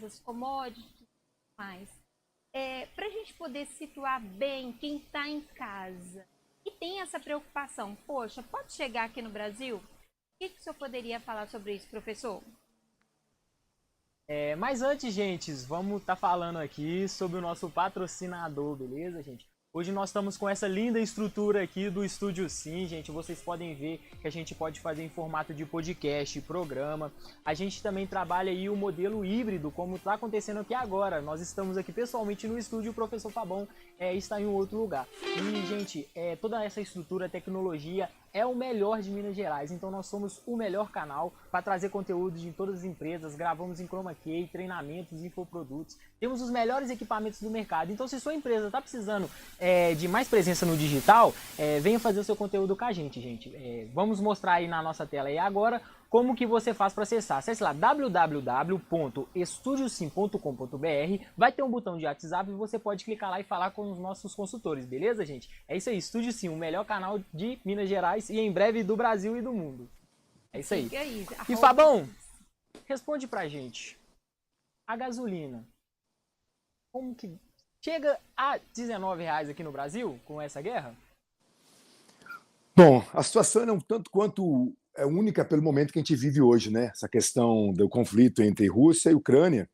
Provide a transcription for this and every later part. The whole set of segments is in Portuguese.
as commodities e tudo mais. Para a gente poder situar bem quem está em casa e tem essa preocupação, poxa, pode chegar aqui no Brasil? O que o senhor poderia falar sobre isso, professor? Mas antes, gente, vamos estar falando aqui sobre o nosso patrocinador, beleza, gente? Hoje nós estamos com essa linda estrutura aqui do Estúdio Sim, gente. Vocês podem ver que a gente pode fazer em formato de podcast, programa. A gente também trabalha aí o modelo híbrido, como está acontecendo aqui agora. Nós estamos aqui pessoalmente no estúdio, o professor Fabão está em um outro lugar. E, gente, toda essa estrutura, tecnologia é o melhor de Minas Gerais. Então nós somos o melhor canal para trazer conteúdo de todas as empresas. Gravamos em Chroma Key, treinamentos, infoprodutos. Temos os melhores equipamentos do mercado. Então se sua empresa está precisando de mais presença no digital, venha fazer o seu conteúdo com a gente, gente. Vamos mostrar aí na nossa tela aí agora como que você faz para acessar. Acesse lá www.estudiosim.com.br, vai ter um botão de WhatsApp e você pode clicar lá e falar com os nossos consultores, beleza, gente? É isso aí, Estúdio Sim, o melhor canal de Minas Gerais e em breve do Brasil e do mundo. É isso aí. E Fabão, responde pra gente. A gasolina, como que chega a R$19 aqui no Brasil com essa guerra? Bom, a situação é um tanto quanto única pelo momento que a gente vive hoje, né? Essa questão do conflito entre Rússia e Ucrânia.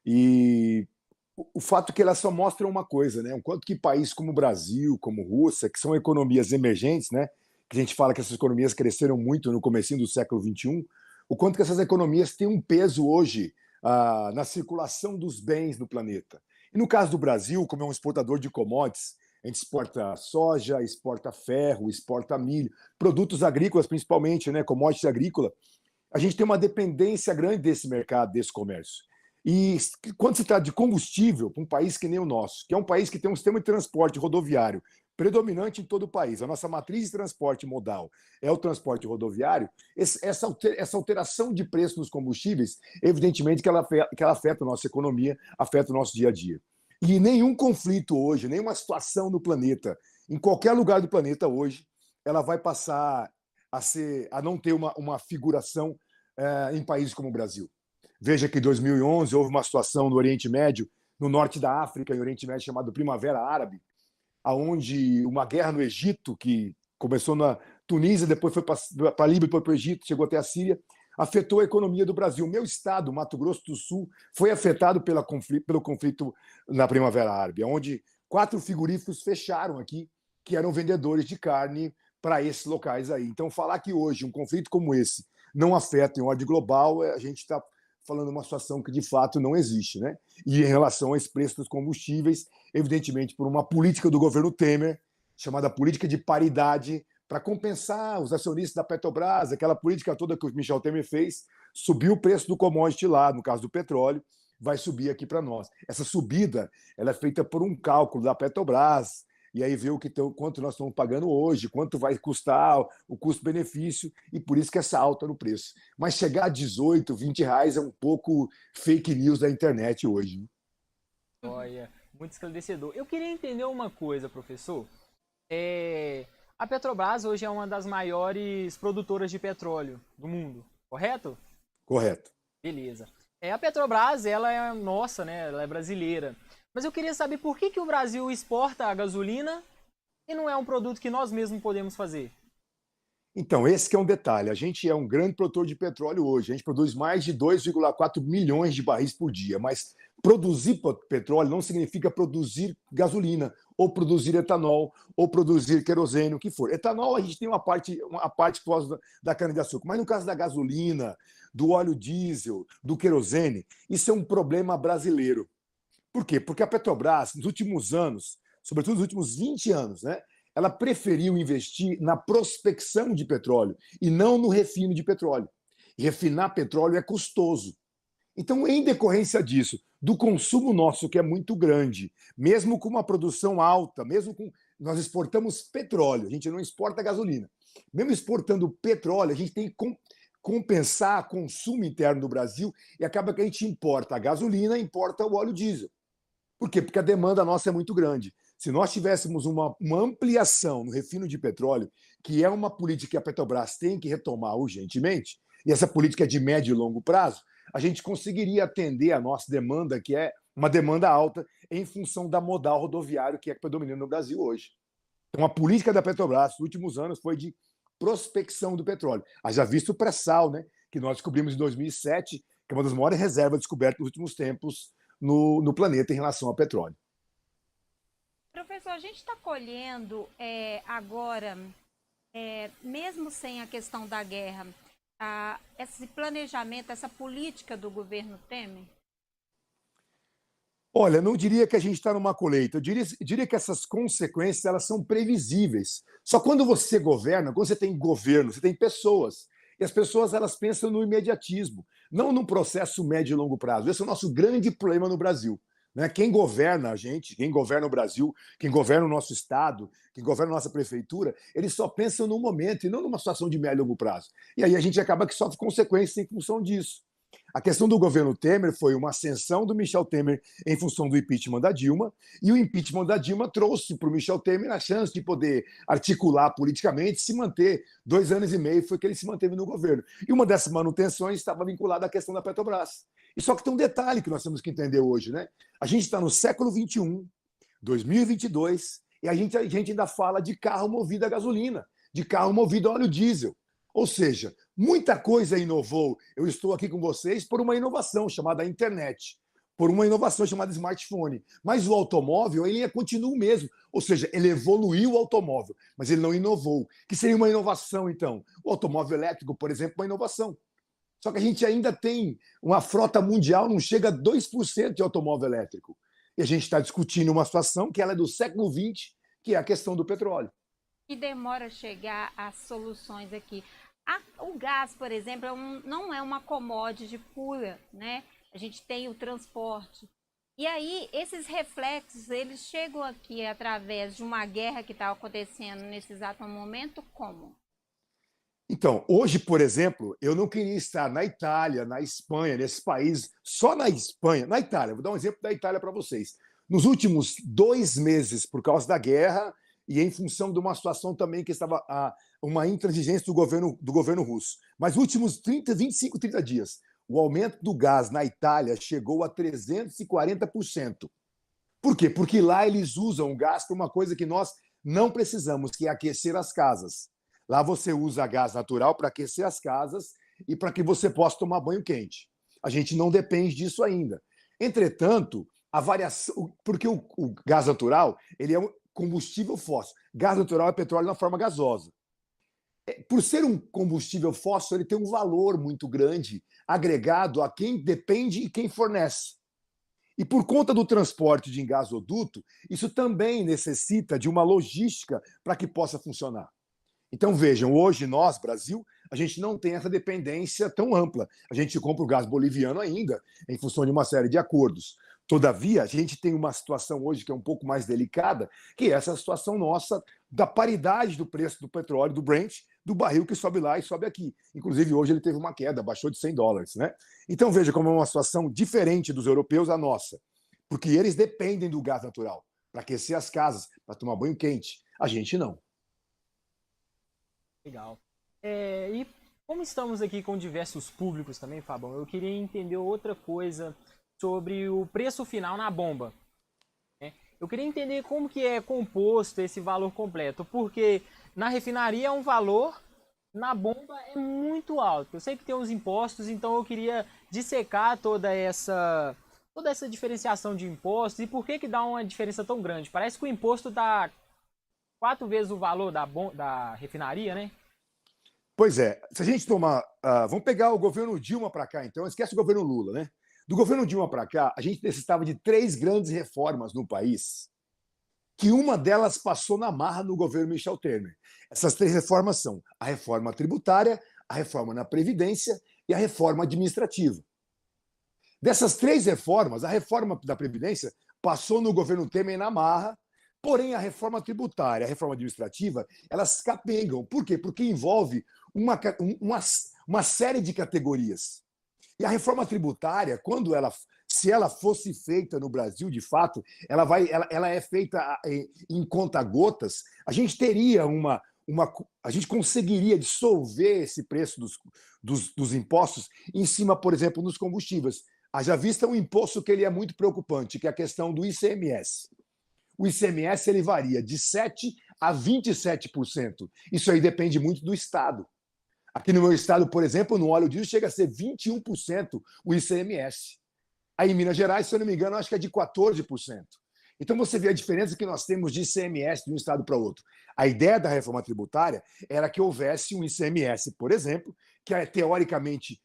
E o fato é que elas só mostram uma coisa, né? O quanto que países como o Brasil, como Rússia, que são economias emergentes, né? Que a gente fala que essas economias cresceram muito no comecinho do século XXI, o quanto que essas economias têm um peso hoje na circulação dos bens no planeta. E no caso do Brasil, como é um exportador de commodities, a gente exporta soja, exporta ferro, exporta milho, produtos agrícolas principalmente, né, commodities agrícola. A gente tem uma dependência grande desse mercado, desse comércio. E quando se trata de combustível, para um país que nem o nosso, que é um país que tem um sistema de transporte rodoviário predominante em todo o país, a nossa matriz de transporte modal é o transporte rodoviário, essa alteração de preço nos combustíveis, evidentemente que ela afeta a nossa economia, afeta o nosso dia a dia. E nenhum conflito hoje, nenhuma situação no planeta, em qualquer lugar do planeta hoje, ela vai passar a não ter uma figuração em países como o Brasil. Veja que em 2011 houve uma situação no Oriente Médio, no norte da África, em Oriente Médio, chamado Primavera Árabe, onde uma guerra no Egito, que começou na Tunísia, depois foi para a Líbia, depois para o Egito, chegou até a Síria, afetou a economia do Brasil. O meu estado, Mato Grosso do Sul, foi afetado pelo conflito na Primavera Árabe, onde 4 frigoríficos fecharam aqui, que eram vendedores de carne para esses locais aí. Então, falar que hoje um conflito como esse não afeta em ordem global, a gente está falando uma situação que de fato não existe, né? E em relação aos preços dos combustíveis, evidentemente por uma política do governo Temer, chamada política de paridade, para compensar os acionistas da Petrobras, aquela política toda que o Michel Temer fez, subiu o preço do commodity lá, no caso do petróleo, vai subir aqui para nós. Essa subida ela é feita por um cálculo da Petrobras, e aí vê quanto nós estamos pagando hoje, quanto vai custar o custo-benefício, e por isso que essa alta no preço. Mas chegar a 18, 20 reais é um pouco fake news da internet hoje. Olha, muito esclarecedor. Eu queria entender uma coisa, professor. A Petrobras hoje é uma das maiores produtoras de petróleo do mundo, correto? Correto. Beleza. A Petrobras, ela é nossa, né? Ela é brasileira. Mas eu queria saber por que o Brasil exporta a gasolina e não é um produto que nós mesmos podemos fazer. Então, esse que é um detalhe. A gente é um grande produtor de petróleo hoje. A gente produz mais de 2,4 milhões de barris por dia. Mas produzir petróleo não significa produzir gasolina, ou produzir etanol, ou produzir querosene, o que for. Etanol, a gente tem uma parte da cana-de-açúcar. Mas no caso da gasolina, do óleo diesel, do querosene, isso é um problema brasileiro. Por quê? Porque a Petrobras, nos últimos anos, sobretudo nos últimos 20 anos, né, ela preferiu investir na prospecção de petróleo e não no refino de petróleo. E refinar petróleo é custoso. Então, em decorrência disso, do consumo nosso, que é muito grande, mesmo com uma produção alta, nós exportamos petróleo, a gente não exporta gasolina. Mesmo exportando petróleo, a gente tem que compensar o consumo interno do Brasil e acaba que a gente importa a gasolina e importa o óleo diesel. Por quê? Porque a demanda nossa é muito grande. Se nós tivéssemos uma ampliação no refino de petróleo, que é uma política que a Petrobras tem que retomar urgentemente, e essa política é de médio e longo prazo, a gente conseguiria atender a nossa demanda, que é uma demanda alta, em função da modal rodoviário que é predominante no Brasil hoje. Então, a política da Petrobras nos últimos anos foi de prospecção do petróleo. Haja visto o pré-sal, né, que nós descobrimos em 2007, que é uma das maiores reservas descobertas nos últimos tempos no planeta em relação ao petróleo. Professor, a gente está colhendo agora, mesmo sem a questão da guerra, esse planejamento, essa política do governo Temer? Olha, não diria que a gente está numa colheita, eu diria que essas consequências elas são previsíveis. Só quando você governa, quando você tem governo, você tem pessoas. E as pessoas elas pensam no imediatismo, não num processo médio e longo prazo. Esse é o nosso grande problema no Brasil. Né? Quem governa a gente, quem governa o Brasil, quem governa o nosso Estado, quem governa a nossa prefeitura, eles só pensam no momento e não numa situação de médio e longo prazo. E aí a gente acaba que sofre consequências em função disso. A questão do governo Temer foi uma ascensão do Michel Temer em função do impeachment da Dilma, e o impeachment da Dilma trouxe para o Michel Temer a chance de poder articular politicamente, se manter 2 anos e meio, foi que ele se manteve no governo. E uma dessas manutenções estava vinculada à questão da Petrobras. E só que tem um detalhe que nós temos que entender hoje, né? A gente está no século XXI, 2022, e a gente ainda fala de carro movido a gasolina, de carro movido a óleo diesel. Ou seja, muita coisa inovou. Eu estou aqui com vocês por uma inovação chamada internet, por uma inovação chamada smartphone. Mas o automóvel, ele continua o mesmo. Ou seja, ele evoluiu o automóvel, mas ele não inovou. Que seria uma inovação, então? O automóvel elétrico, por exemplo, é uma inovação. Só que a gente ainda tem uma frota mundial, não chega a 2% de automóvel elétrico. E a gente está discutindo uma situação que ela é do século XX, que é a questão do petróleo. E demora a chegar às soluções aqui. O gás, por exemplo, não é uma commodity pura, né? A gente tem o transporte. E aí, esses reflexos, eles chegam aqui através de uma guerra que está acontecendo nesse exato momento, como? Então, hoje, por exemplo, eu não queria estar na Itália, na Espanha, nesses países, só na Espanha, na Itália. Vou dar um exemplo da Itália para vocês. Nos últimos 2 meses, por causa da guerra e em função de uma situação também que estava uma intransigência do governo russo. Mas nos últimos 25, 30 dias, o aumento do gás na Itália chegou a 340%. Por quê? Porque lá eles usam o gás para uma coisa que nós não precisamos, que é aquecer as casas. Lá você usa gás natural para aquecer as casas e para que você possa tomar banho quente. A gente não depende disso ainda. Entretanto, a variação, porque o gás natural ele é um combustível fóssil. Gás natural é petróleo na forma gasosa. Por ser um combustível fóssil, ele tem um valor muito grande agregado a quem depende e quem fornece. E por conta do transporte de gasoduto, isso também necessita de uma logística para que possa funcionar. Então, vejam, hoje nós, Brasil, a gente não tem essa dependência tão ampla. A gente compra o gás boliviano ainda, em função de uma série de acordos. Todavia, a gente tem uma situação hoje que é um pouco mais delicada, que é essa situação nossa da paridade do preço do petróleo, do Brent, do barril que sobe lá e sobe aqui. Inclusive, hoje ele teve uma queda, baixou de $100, né? Então, veja como é uma situação diferente dos europeus a nossa, porque eles dependem do gás natural para aquecer as casas, para tomar banho quente. A gente não. Legal. E como estamos aqui com diversos públicos também, Fabão, eu queria entender outra coisa sobre o preço final na bomba. Eu queria entender como que é composto esse valor completo, porque na refinaria é um valor, na bomba é muito alto. Eu sei que tem os impostos, então eu queria dissecar toda essa diferenciação de impostos e por que dá uma diferença tão grande. Parece que o imposto dá 4 vezes o valor da refinaria, né? Pois é, se a gente tomar... vamos pegar o governo Dilma para cá, então, esquece o governo Lula, né? Do governo Dilma para cá, a gente necessitava de 3 grandes reformas no país, que uma delas passou na marra no governo Michel Temer. Essas 3 reformas são a reforma tributária, a reforma na Previdência e a reforma administrativa. Dessas 3 reformas, a reforma da Previdência passou no governo Temer na marra, porém a reforma tributária, a reforma administrativa, elas capengam. Por quê? Porque envolve uma série de categorias. E a reforma tributária, se ela fosse feita no Brasil, de fato, ela é feita em conta-gotas, a gente teria a gente conseguiria dissolver esse preço dos impostos em cima, por exemplo, dos combustíveis. Haja vista um imposto que ele é muito preocupante, que é a questão do ICMS. O ICMS ele varia de 7% a 27%. Isso aí depende muito do estado. Aqui no meu estado, por exemplo, no óleo diesel chega a ser 21% o ICMS. Aí em Minas Gerais, se eu não me engano, acho que é de 14%. Então você vê a diferença que nós temos de ICMS de um estado para outro. A ideia da reforma tributária era que houvesse um ICMS, por exemplo, que é teoricamente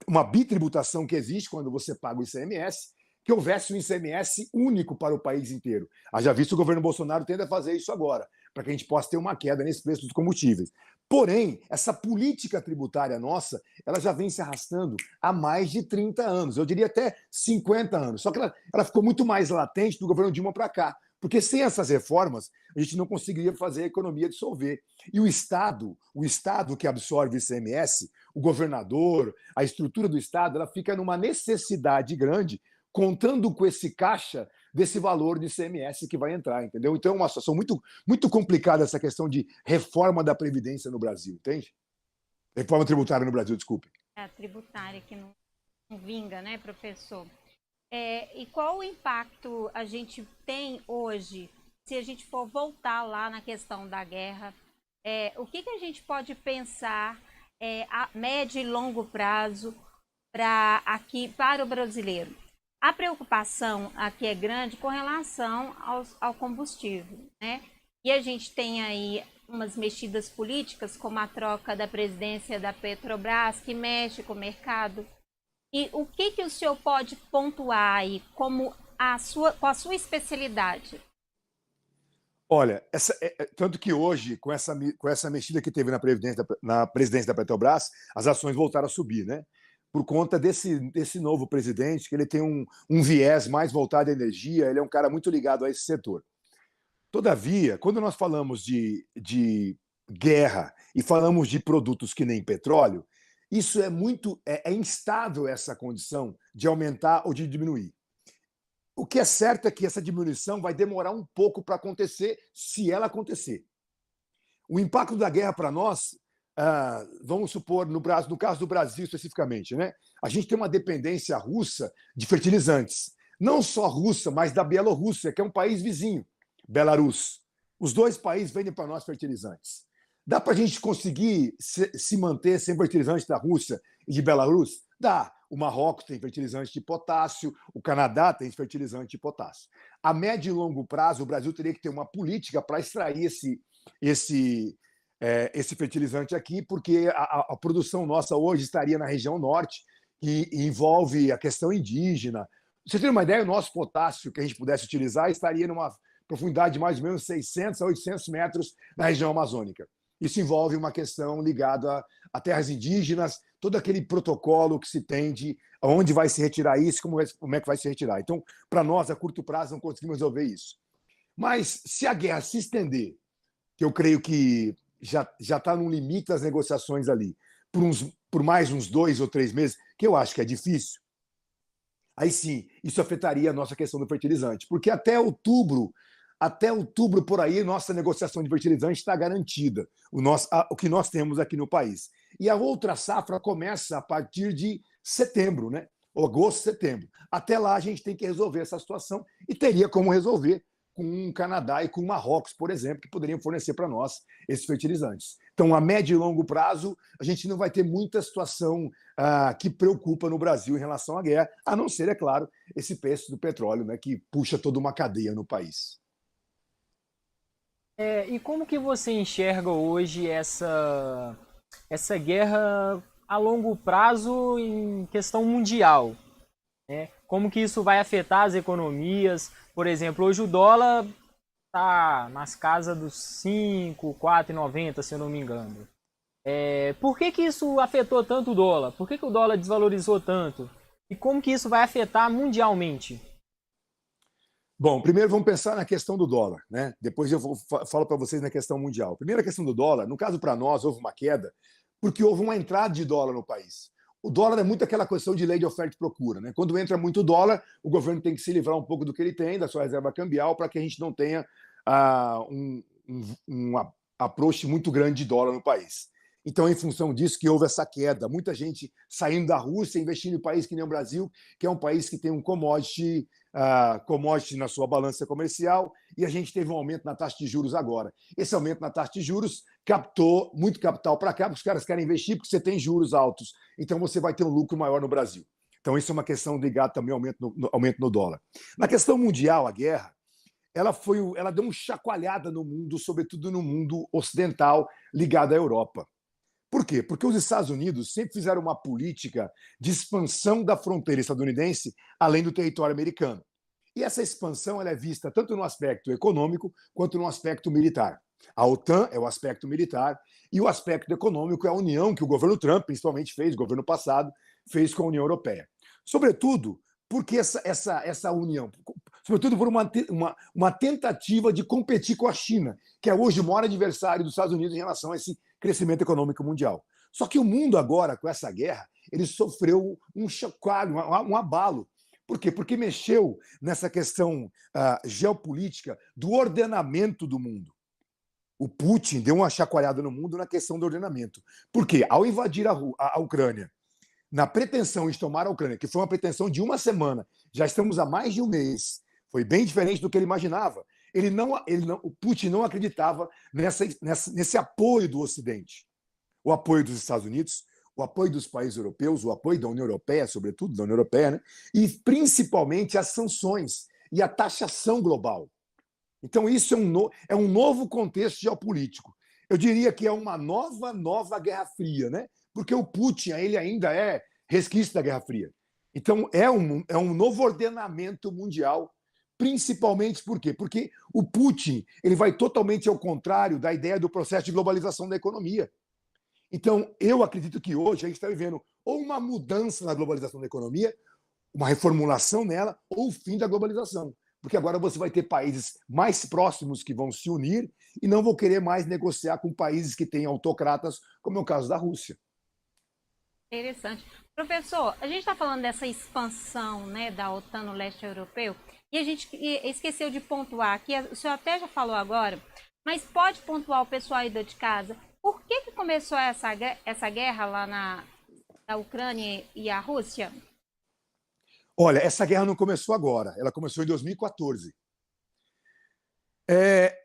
uma bitributação que existe quando você paga o ICMS, que houvesse um ICMS único para o país inteiro. Haja visto o governo Bolsonaro tenta fazer isso agora, para que a gente possa ter uma queda nesse preço dos combustíveis. Porém, essa política tributária nossa, ela já vem se arrastando há mais de 30 anos, eu diria até 50 anos. Só que ela ficou muito mais latente do governo Dilma para cá, porque sem essas reformas, a gente não conseguiria fazer a economia dissolver. E o Estado que absorve o ICMS, o governador, a estrutura do Estado, ela fica numa necessidade grande contando com esse caixa desse valor de ICMS que vai entrar, entendeu? Então é uma situação muito, muito complicada essa questão de reforma da Previdência no Brasil, entende? Reforma tributária no Brasil, desculpe. É a tributária que não vinga, né, professor? E qual o impacto a gente tem hoje, se a gente for voltar lá na questão da guerra? O que a gente pode pensar a médio e longo prazo para o brasileiro? A preocupação aqui é grande com relação ao combustível, né? E a gente tem aí umas mexidas políticas, como a troca da presidência da Petrobras, que mexe com o mercado. E o que o senhor pode pontuar aí como com a sua especialidade? Olha, tanto que hoje, com essa mexida que teve na presidência da Petrobras, as ações voltaram a subir, né? Por conta desse novo presidente, que ele tem um viés mais voltado à energia, ele é um cara muito ligado a esse setor. Todavia, quando nós falamos de guerra e falamos de produtos que nem petróleo, isso é instável essa condição de aumentar ou de diminuir. O que é certo é que essa diminuição vai demorar um pouco para acontecer, se ela acontecer. O impacto da guerra para nós, vamos supor, no caso do Brasil especificamente, né? A gente tem uma dependência russa de fertilizantes. Não só russa, mas da Bielorrússia, que é um país vizinho, Belarus. Os dois países vendem para nós fertilizantes. Dá para a gente conseguir se manter sem fertilizantes da Rússia e de Belarus? Dá. O Marrocos tem fertilizante de potássio, o Canadá tem fertilizante de potássio. A médio e longo prazo, o Brasil teria que ter uma política para extrair esse fertilizante aqui, porque a produção nossa hoje estaria na região norte, que envolve a questão indígena. Você tem uma ideia, o nosso potássio que a gente pudesse utilizar estaria numa profundidade de mais ou menos 600 a 800 metros na região amazônica. Isso envolve uma questão ligada a terras indígenas, todo aquele protocolo que se tem de onde vai se retirar isso, como é que vai se retirar. Então, para nós, a curto prazo, não conseguimos resolver isso. Mas se a guerra se estender, que eu creio que já está no limite das negociações ali, por mais uns 2 ou 3 meses, que eu acho que é difícil, aí sim, isso afetaria a nossa questão do fertilizante. Porque até outubro por aí, nossa negociação de fertilizante está garantida, o que nós temos aqui no país. E a outra safra começa a partir de setembro, né? Agosto, setembro. Até lá a gente tem que resolver essa situação e teria como resolver com o Canadá e com o Marrocos, por exemplo, que poderiam fornecer para nós esses fertilizantes. Então, a médio e longo prazo, a gente não vai ter muita situação que preocupa no Brasil em relação à guerra, a não ser, é claro, esse preço do petróleo, né, que puxa toda uma cadeia no país. E como que você enxerga hoje essa guerra a longo prazo em questão mundial? Né? Como que isso vai afetar as economias? Por exemplo, hoje o dólar está nas casas dos 5, 4,90, se eu não me engano. Por que isso afetou tanto o dólar? Por que o dólar desvalorizou tanto? E como que isso vai afetar mundialmente? Bom, primeiro vamos pensar na questão do dólar, né? Depois eu falo para vocês na questão mundial. Primeiro a questão do dólar, no caso para nós houve uma queda porque houve uma entrada de dólar no país. O dólar é muito aquela questão de lei de oferta e procura, né? Quando entra muito dólar, o governo tem que se livrar um pouco do que ele tem, da sua reserva cambial, para que a gente não tenha approach muito grande de dólar no país. Então, em função disso que houve essa queda. Muita gente saindo da Rússia, investindo em um país que nem o Brasil, que é um país que tem um commodity na sua balança comercial, e a gente teve um aumento na taxa de juros agora. Esse aumento na taxa de juros captou muito capital para cá, porque os caras querem investir, porque você tem juros altos. Então, você vai ter um lucro maior no Brasil. Então, isso é uma questão ligada também ao aumento no dólar. Na questão mundial, a guerra, ela deu uma chacoalhada no mundo, sobretudo no mundo ocidental, ligado à Europa. Por quê? Porque os Estados Unidos sempre fizeram uma política de expansão da fronteira estadunidense além do território americano. E essa expansão ela é vista tanto no aspecto econômico quanto no aspecto militar. A OTAN é o aspecto militar e o aspecto econômico é a união que o governo Trump, principalmente, fez, o governo passado, fez com a União Europeia. Sobretudo, porque essa união? Sobretudo por uma tentativa de competir com a China, que é hoje o maior adversário dos Estados Unidos em relação a esse crescimento econômico mundial. Só que o mundo agora, com essa guerra, ele sofreu um chocalho, um abalo. Por quê? Porque mexeu nessa questão geopolítica do ordenamento do mundo. O Putin deu uma chacoalhada no mundo na questão do ordenamento. Por quê? Ao invadir a Ucrânia, na pretensão de tomar a Ucrânia, que foi uma pretensão de uma semana, já estamos há mais de um mês, foi bem diferente do que ele imaginava. O Putin não acreditava nesse apoio do Ocidente. O apoio dos Estados Unidos, o apoio dos países europeus, o apoio da União Europeia, sobretudo da União Europeia, né? E principalmente as sanções e a taxação global. Então, isso é um novo contexto geopolítico. Eu diria que é uma nova Guerra Fria, né? Porque o Putin ele ainda é resquício da Guerra Fria. Então, é um novo ordenamento mundial, principalmente por quê? Porque o Putin ele vai totalmente ao contrário da ideia do processo de globalização da economia. Então, eu acredito que hoje a gente está vivendo ou uma mudança na globalização da economia, uma reformulação nela, ou o fim da globalização. Porque agora você vai ter países mais próximos que vão se unir e não vão querer mais negociar com países que têm autocratas, como é o caso da Rússia. Interessante. Professor, a gente está falando dessa expansão, né, da OTAN no leste europeu e a gente esqueceu de pontuar aqui, o senhor até já falou agora, mas pode pontuar o pessoal aí de casa, por que começou essa guerra lá na Ucrânia e a Rússia? Olha, essa guerra não começou agora, ela começou em 2014.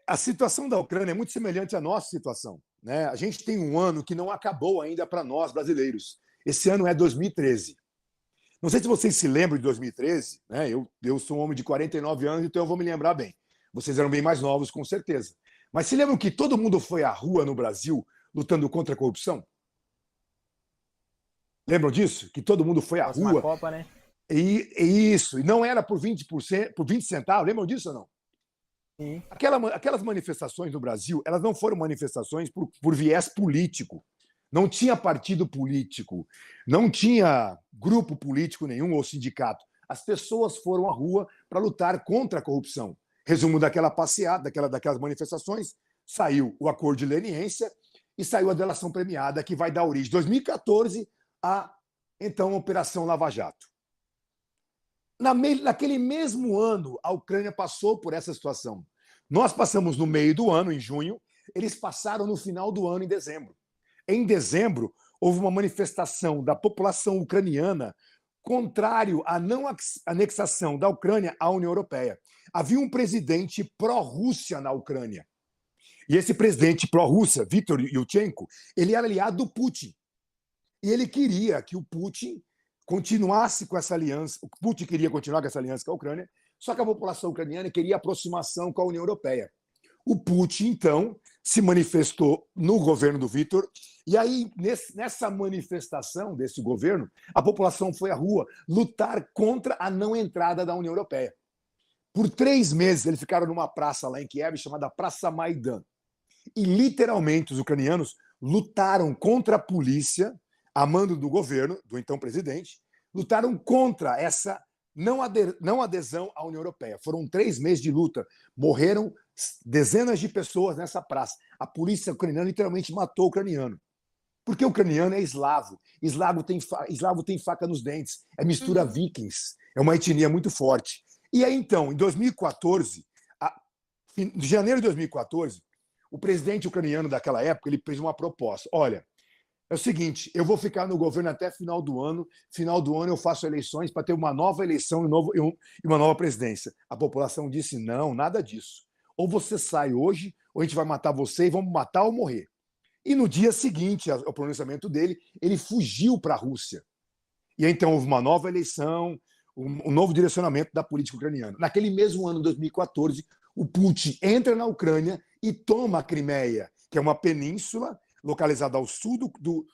A situação da Ucrânia é muito semelhante à nossa situação, né? A gente tem um ano que não acabou ainda para nós brasileiros. Esse ano é 2013. Não sei se vocês se lembram de 2013, né? Eu sou um homem de 49 anos, então eu vou me lembrar bem. Vocês eram bem mais novos, com certeza. Mas se lembram que todo mundo foi à rua no Brasil lutando contra a corrupção? Lembram disso? Que todo mundo foi à rua. Copa, né? Isso, e não era por 20%, por 20 centavos, lembram disso ou não? Sim. Aquelas manifestações no Brasil, elas não foram manifestações por viés político. Não tinha partido político, não tinha grupo político nenhum ou sindicato. As pessoas foram à rua para lutar contra a corrupção. Resumo daquela passeada, daquelas manifestações, saiu o Acordo de Leniência e saiu a delação premiada, que vai dar origem, em 2014, à, então, Operação Lava Jato. Naquele mesmo ano, a Ucrânia passou por essa situação. Nós passamos no meio do ano, em junho, eles passaram no final do ano, em dezembro. Em dezembro, houve uma manifestação da população ucraniana contrário à não anexação da Ucrânia à União Europeia. Havia um presidente pró-Rússia na Ucrânia. E esse presidente pró-Rússia, Viktor Yushchenko, ele era aliado do Putin. E ele queria que o Putin continuasse com essa aliança. O Putin queria continuar com essa aliança com a Ucrânia, só que a população ucraniana queria aproximação com a União Europeia. O Putin, então, se manifestou no governo do Viktor, e aí, nessa manifestação desse governo, a população foi à rua lutar contra a não entrada da União Europeia. Por 3 meses, eles ficaram numa praça lá em Kiev, chamada Praça Maidan. E, literalmente, os ucranianos lutaram contra a polícia, a mando do governo, do então presidente, lutaram contra essa não adesão à União Europeia. Foram 3 meses de luta. Morreram dezenas de pessoas nessa praça. A polícia ucraniana literalmente matou o ucraniano. Porque o ucraniano é eslavo. Eslavo tem faca nos dentes. É mistura vikings. É uma etnia muito forte. E aí, então, em 2014, em janeiro de 2014, O presidente ucraniano daquela época, ele fez uma proposta. Olha, é o seguinte, eu vou ficar no governo até final do ano eu faço eleições para ter uma nova eleição e uma nova presidência. A população disse, não, nada disso. Ou você sai hoje, ou a gente vai matar você e vamos matar ou morrer. E no dia seguinte ao pronunciamento dele, ele fugiu para a Rússia. E aí, então houve uma nova eleição, um novo direcionamento da política ucraniana. Naquele mesmo ano, 2014, o Putin entra na Ucrânia e toma a Crimeia, que é uma península localizada ao sul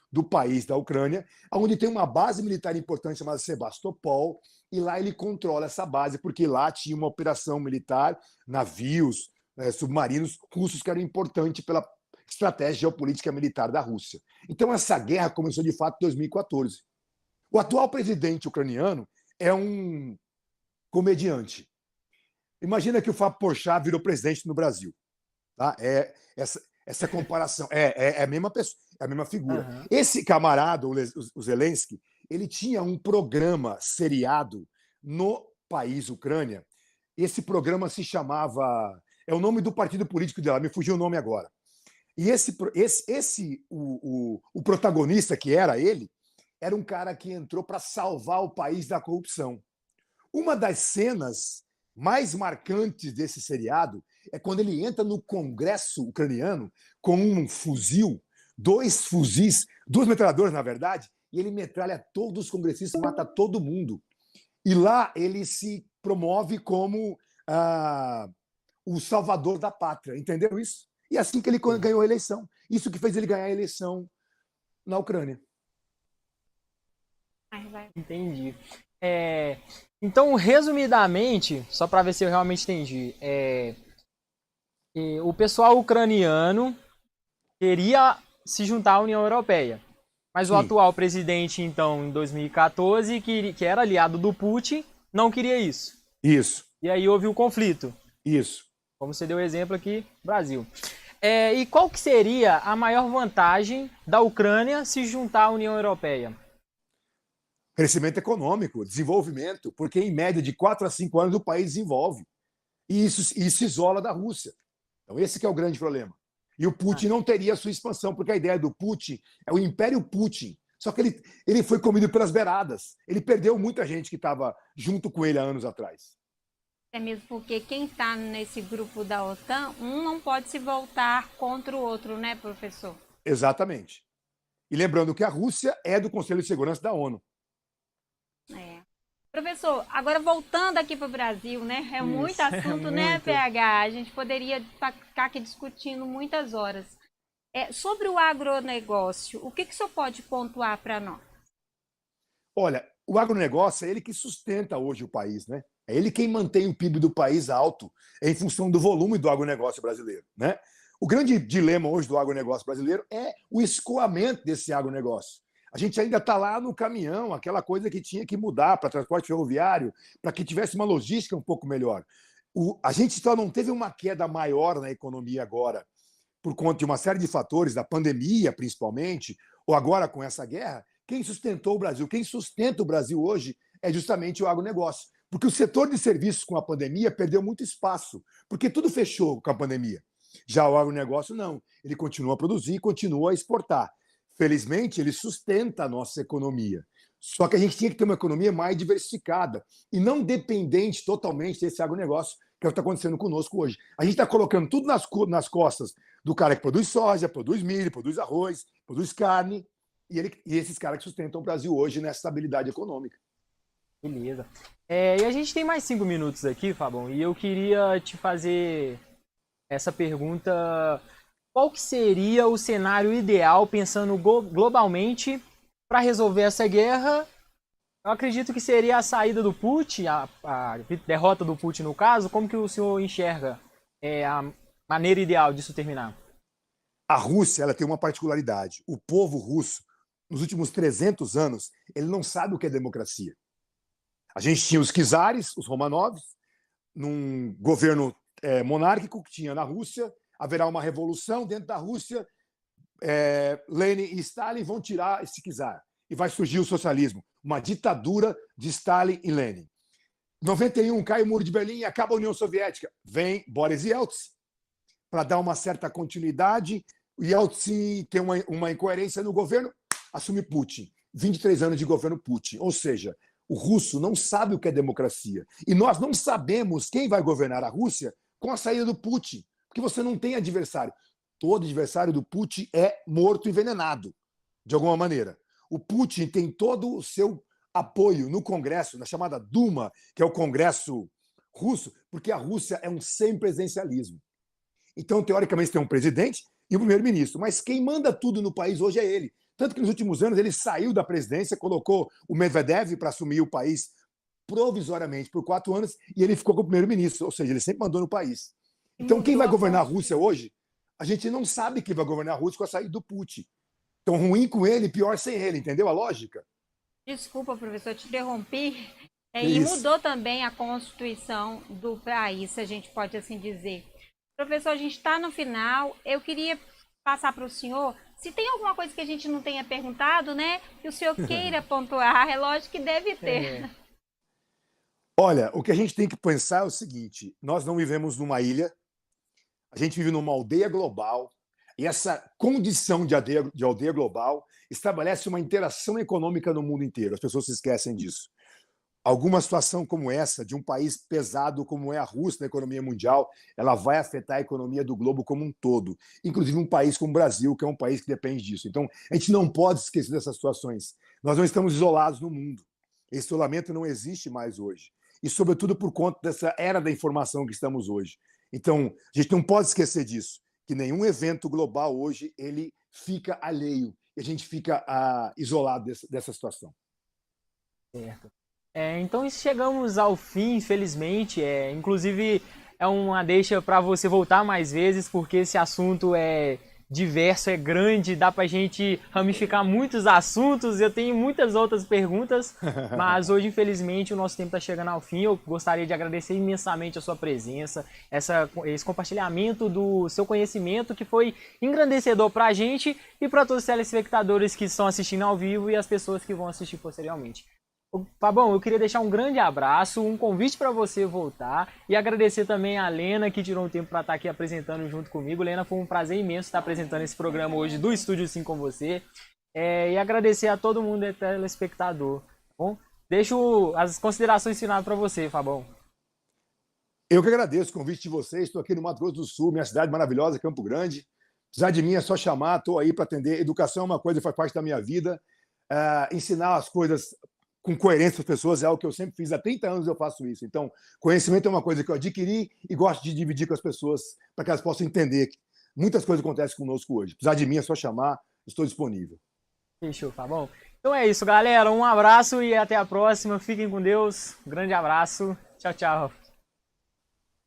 do país, da Ucrânia, onde tem uma base militar importante chamada Sebastopol, e lá ele controla essa base, porque lá tinha uma operação militar, navios, submarinos russos que eram importantes pela estratégia geopolítica militar da Rússia. Então essa guerra começou de fato em 2014. O atual presidente ucraniano é um comediante. Imagina que o Fábio Porchat virou presidente no Brasil. Tá? Essa comparação é a mesma pessoa, é a mesma figura. Uhum. Esse camarada, o Zelensky, ele tinha um programa seriado no país Ucrânia. Esse programa se chamava, é o nome do partido político dela, me fugiu o nome agora. E o protagonista que era ele, era um cara que entrou para salvar o país da corrupção. Uma das cenas mais marcantes desse seriado é quando ele entra no Congresso ucraniano com um fuzil, duas metralhadoras, na verdade, e ele metralha todos os congressistas, mata todo mundo. E lá ele se promove como o salvador da pátria, entendeu isso? E assim que ele ganhou a eleição. Isso que fez ele ganhar a eleição na Ucrânia. Entendi. Então, resumidamente, só para ver se eu realmente entendi, o pessoal ucraniano queria se juntar à União Europeia, mas o atual presidente, então, em 2014, que era aliado do Putin, não queria isso. Isso. E aí houve o conflito. Isso. Como você deu exemplo aqui, Brasil. E qual que seria a maior vantagem da Ucrânia se juntar à União Europeia? Crescimento econômico, desenvolvimento, porque em média de 4 a 5 anos o país desenvolve. E isso isola da Rússia. Então esse que é o grande problema. E o Putin não teria a sua expansão, porque a ideia do Putin é o Império Putin. Só que ele foi comido pelas beiradas. Ele perdeu muita gente que estava junto com ele há anos atrás. É mesmo porque quem está nesse grupo da OTAN, um não pode se voltar contra o outro, né, professor? Exatamente. E lembrando que a Rússia é do Conselho de Segurança da ONU. Professor, agora voltando aqui para o Brasil, né? É muito assunto, né, muito. PH? A gente poderia ficar aqui discutindo muitas horas. Sobre o agronegócio, o que o senhor pode pontuar para nós? Olha, o agronegócio é ele que sustenta hoje o país, né? É ele quem mantém o PIB do país alto em função do volume do agronegócio brasileiro, né? O grande dilema hoje do agronegócio brasileiro é o escoamento desse agronegócio. A gente ainda está lá no caminhão, aquela coisa que tinha que mudar para transporte ferroviário, para que tivesse uma logística um pouco melhor. A gente só não teve uma queda maior na economia agora, por conta de uma série de fatores, da pandemia principalmente, ou agora com essa guerra. Quem sustentou o Brasil, quem sustenta o Brasil hoje é justamente o agronegócio. Porque o setor de serviços com a pandemia perdeu muito espaço, porque tudo fechou com a pandemia. Já o agronegócio não, ele continua a produzir e continua a exportar. Felizmente, ele sustenta a nossa economia. Só que a gente tinha que ter uma economia mais diversificada e não dependente totalmente desse agronegócio, que é o que está acontecendo conosco hoje. A gente está colocando tudo nas costas do cara que produz soja, produz milho, produz arroz, produz carne, e esses caras que sustentam o Brasil hoje nessa estabilidade econômica. Beleza. E a gente tem mais 5 minutos aqui, Fabão, e eu queria te fazer essa pergunta. Qual que seria o cenário ideal, pensando globalmente, para resolver essa guerra? Eu acredito que seria a saída do Putin, a derrota do Putin no caso. Como que o senhor enxerga a maneira ideal disso terminar? A Rússia ela tem uma particularidade. O povo russo, nos últimos 300 anos, ele não sabe o que é democracia. A gente tinha os czares, os Romanovs, num governo monárquico que tinha na Rússia. Haverá uma revolução dentro da Rússia, Lenin e Stalin vão tirar esse czar e vai surgir o socialismo, uma ditadura de Stalin e Lenin. Em 91, cai o Muro de Berlim e acaba a União Soviética. Vem Boris Yeltsin. para dar uma certa continuidade, e ao se ter uma incoerência no governo, assume Putin. 23 anos de governo Putin. Ou seja, o russo não sabe o que é democracia. E nós não sabemos quem vai governar a Rússia com a saída do Putin, porque você não tem adversário. Todo adversário do Putin é morto e envenenado, de alguma maneira. O Putin tem todo o seu apoio no Congresso, na chamada Duma, que é o Congresso russo, porque a Rússia é um semipresidencialismo. Então, teoricamente, tem um presidente e um primeiro-ministro, mas quem manda tudo no país hoje é ele. Tanto que nos últimos anos ele saiu da presidência, colocou o Medvedev para assumir o país provisoriamente por 4 anos e ele ficou como primeiro-ministro, ou seja, ele sempre mandou no país. Então, quem vai governar a Rússia hoje, a gente não sabe quem vai governar a Rússia com a saída do Putin. Então, ruim com ele, pior sem ele, entendeu a lógica? Desculpa, professor, te interrompi. E Isso. mudou também a constituição do país, se a gente pode assim dizer. Professor, a gente está no final. Eu queria passar para o senhor, se tem alguma coisa que a gente não tenha perguntado, né? Que o senhor queira pontuar, é lógico que deve ter. Olha, o que a gente tem que pensar é o seguinte: nós não vivemos numa ilha, a gente vive numa aldeia global, e essa condição de aldeia global estabelece uma interação econômica no mundo inteiro. As pessoas se esquecem disso. Alguma situação como essa, de um país pesado como é a Rússia na economia mundial, ela vai afetar a economia do globo como um todo, inclusive um país como o Brasil, que é um país que depende disso. Então, a gente não pode esquecer dessas situações. Nós não estamos isolados no mundo. Esse isolamento não existe mais hoje. E, sobretudo, por conta dessa era da informação que estamos hoje. Então, a gente não pode esquecer disso, que nenhum evento global hoje ele fica alheio, e a gente fica isolado dessa situação. Certo. Então chegamos ao fim, infelizmente. Inclusive é uma deixa para você voltar mais vezes, porque esse assunto é diverso, é grande, dá para a gente ramificar muitos assuntos. Eu tenho muitas outras perguntas, mas hoje, infelizmente, o nosso tempo está chegando ao fim. Eu gostaria de agradecer imensamente a sua presença, esse compartilhamento do seu conhecimento, que foi engrandecedor para a gente e para todos os telespectadores que estão assistindo ao vivo e as pessoas que vão assistir posteriormente. Fabão, eu queria deixar um grande abraço, um convite para você voltar e agradecer também a Lena, que tirou um tempo para estar aqui apresentando junto comigo. Lena, foi um prazer imenso estar apresentando esse programa hoje do Estúdio Sim com você. E agradecer a todo mundo, telespectador. Tá bom? Deixo as considerações finais para você, Fabão. Eu que agradeço o convite de vocês. Estou aqui no Mato Grosso do Sul, minha cidade maravilhosa, Campo Grande. Precisar de mim é só chamar, estou aí para atender. Educação é uma coisa que faz parte da minha vida. Ensinar as coisas com coerência para as pessoas é algo que eu sempre fiz. Há 30 anos eu faço isso. Então, conhecimento é uma coisa que eu adquiri e gosto de dividir com as pessoas para que elas possam entender que muitas coisas acontecem conosco hoje. Precisar de mim é só chamar, estou disponível. Fechou, tá bom? Então é isso, galera. Um abraço e até a próxima. Fiquem com Deus. Um grande abraço. Tchau, tchau.